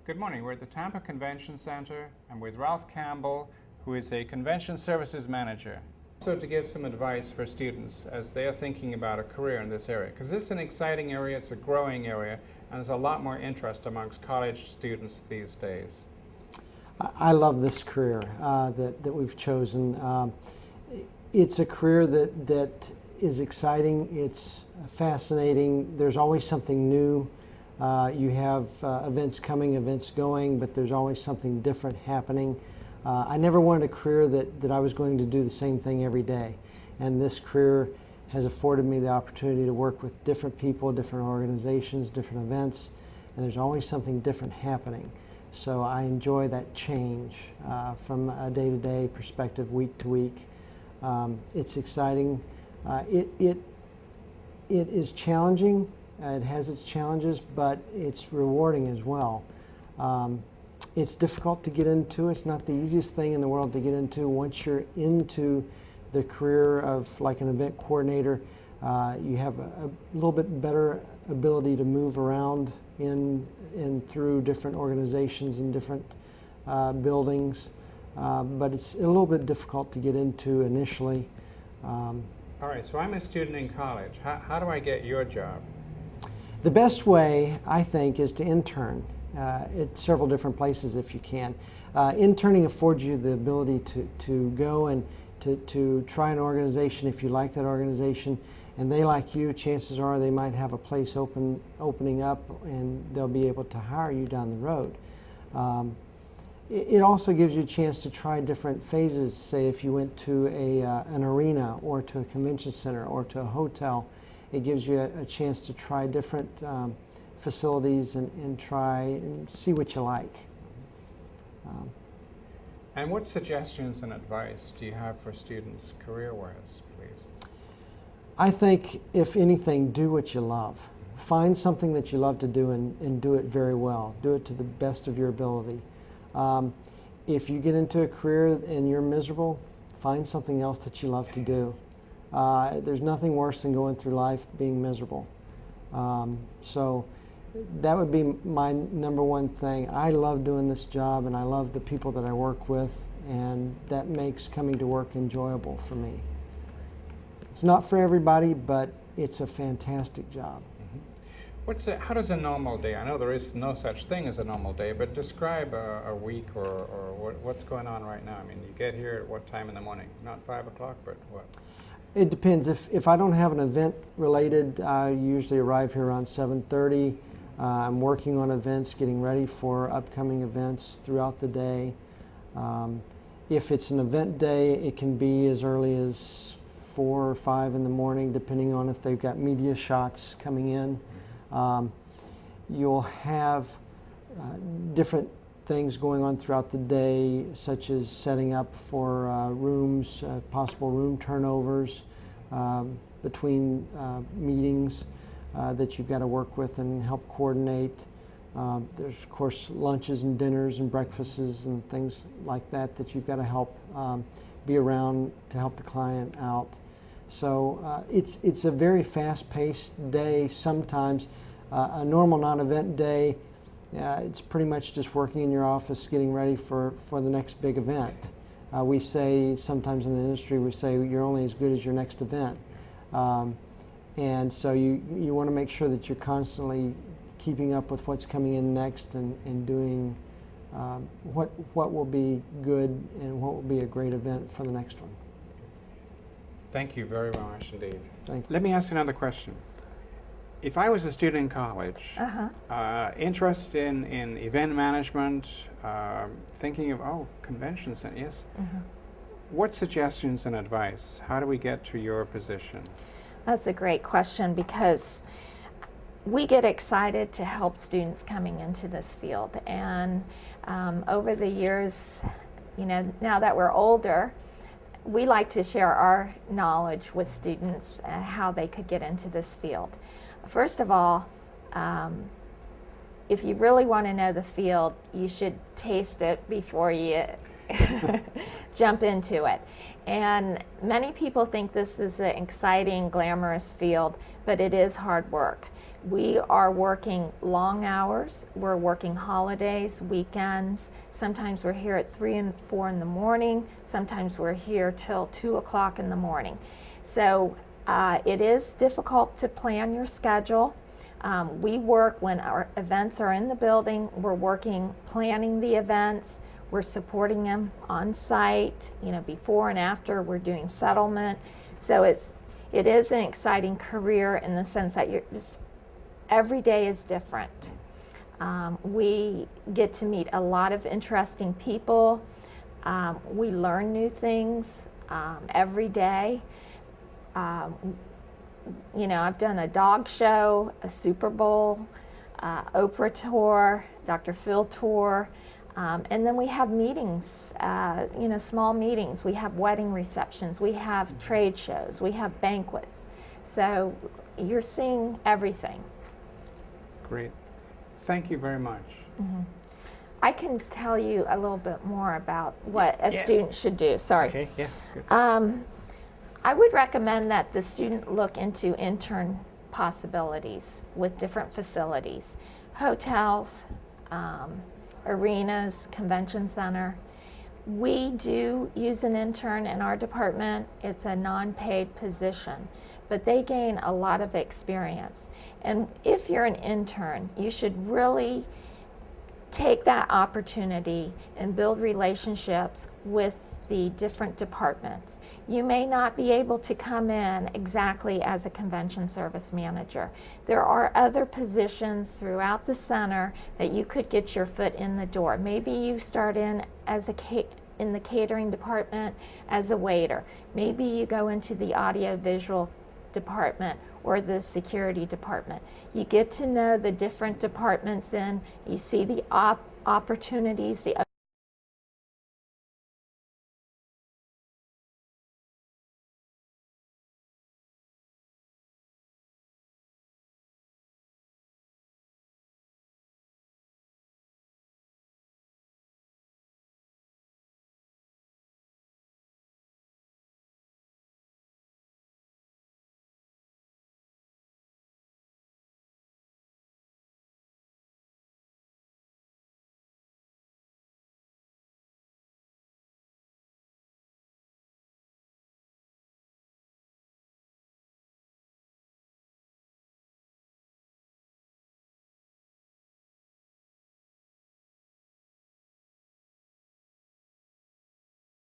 Good morning. We're at the Tampa Convention Center. I'm with Ralph Campbell, who is a Convention Services Manager. So to give some advice for students as they are thinking about a career in this area, because this is an exciting area, it's a growing area, and there's a lot more interest amongst college students these days. I love this career that we've chosen. It's a career that is exciting, it's fascinating, there's always something new. You have events coming, events going, but there's always something different happening. I never wanted a career that I was going to do the same thing every day. And this career has afforded me the opportunity to work with different people, different organizations, different events, and there's always something different happening. So I enjoy that change from a day-to-day perspective, week to week. It's exciting. It is challenging. It has its challenges, but it's rewarding as well. It's difficult to get into. It's not the easiest thing in the world to get into. Once you're into the career of like an event coordinator, you have a little bit better ability to move around in through different organizations and different buildings, but it's a little bit difficult to get into initially. All right, so I'm a student in college. How do I get your job? The best way, I think, is to intern at several different places if you can. Interning affords you the ability to go and to try an organization if you like that organization, and they like you. Chances are they might have a place opening up, and they'll be able to hire you down the road. It also gives you a chance to try different phases. Say if you went to an arena or to a convention center or to a hotel, it gives you a chance to try different facilities and try and see what you like. And what suggestions and advice do you have for students career-wise, please? I think, if anything, do what you love. Find something that you love to do and do it very well. Do it to the best of your ability. If you get into a career and you're miserable, find something else that you love to do. There's nothing worse than going through life being miserable. So that would be my number one thing. I love doing this job, and I love the people that I work with, and that makes coming to work enjoyable for me. It's not for everybody, but it's a fantastic job. How does a normal day, I know there is no such thing as a normal day, but describe a week or what's going on right now. I mean, you get here at what time in the morning? Not 5 o'clock, but what? It depends. If I don't have an event related, I usually arrive here around 7:30. I'm working on events, getting ready for upcoming events throughout the day. If it's an event day, it can be as early as 4 or 5 in the morning, depending on if they've got media shots coming in. You'll have different things going on throughout the day, such as setting up for rooms, possible room turnovers between meetings that you've got to work with and help coordinate. There's, of course, lunches and dinners and breakfasts and things like that you've got to help be around to help the client out. So it's a very fast-paced day sometimes. A normal non-event day, it's pretty much just working in your office, getting ready for the next big event. We say, sometimes in the industry, we say you're only as good as your next event. And so you want to make sure that you're constantly keeping up with what's coming in next and doing what will be good and what will be a great event for the next one. Thank you very much indeed. Thank you. Let me ask you another question. If I was a student in college, interested in event management, thinking of, convention center, yes. What suggestions and advice? How do we get to your position? That's a great question, because we get excited to help students coming into this field. And over the years, now that we're older, we like to share our knowledge with students, how they could get into this field. First of all, if you really want to know the field, you should taste it before you jump into it. And many people think this is an exciting, glamorous field, but it is hard work. We are working long hours, we're working holidays, weekends, sometimes we're here at 3 and 4 in the morning, sometimes we're here till 2 o'clock in the morning. So it is difficult to plan your schedule. We work when our events are in the building, we're working planning the events, we're supporting them on site, you know, before and after, we're doing settlement. So it is an exciting career in the sense that every day is different. We get to meet a lot of interesting people. We learn new things every day. You know, I've done a dog show, a Super Bowl, Oprah tour, Dr. Phil tour, and then we have meetings, you know, small meetings. We have wedding receptions, we have trade shows, we have banquets. So you're seeing everything. Great. Thank you very much. Mm-hmm. I can tell you a little bit more about what a student should do. Sorry. Okay, yeah, good. I would recommend that the student look into intern possibilities with different facilities, hotels, arenas, convention center. We do use an intern in our department. It's a non-paid position, but they gain a lot of experience. And if you're an intern, you should really take that opportunity and build relationships with the different departments. You may not be able to come in exactly as a convention service manager. There are other positions throughout the center that you could get your foot in the door. Maybe you start in as in the catering department as a waiter. Maybe you go into the audio-visual department or the security department. You get to know the different departments and you see the opportunities, the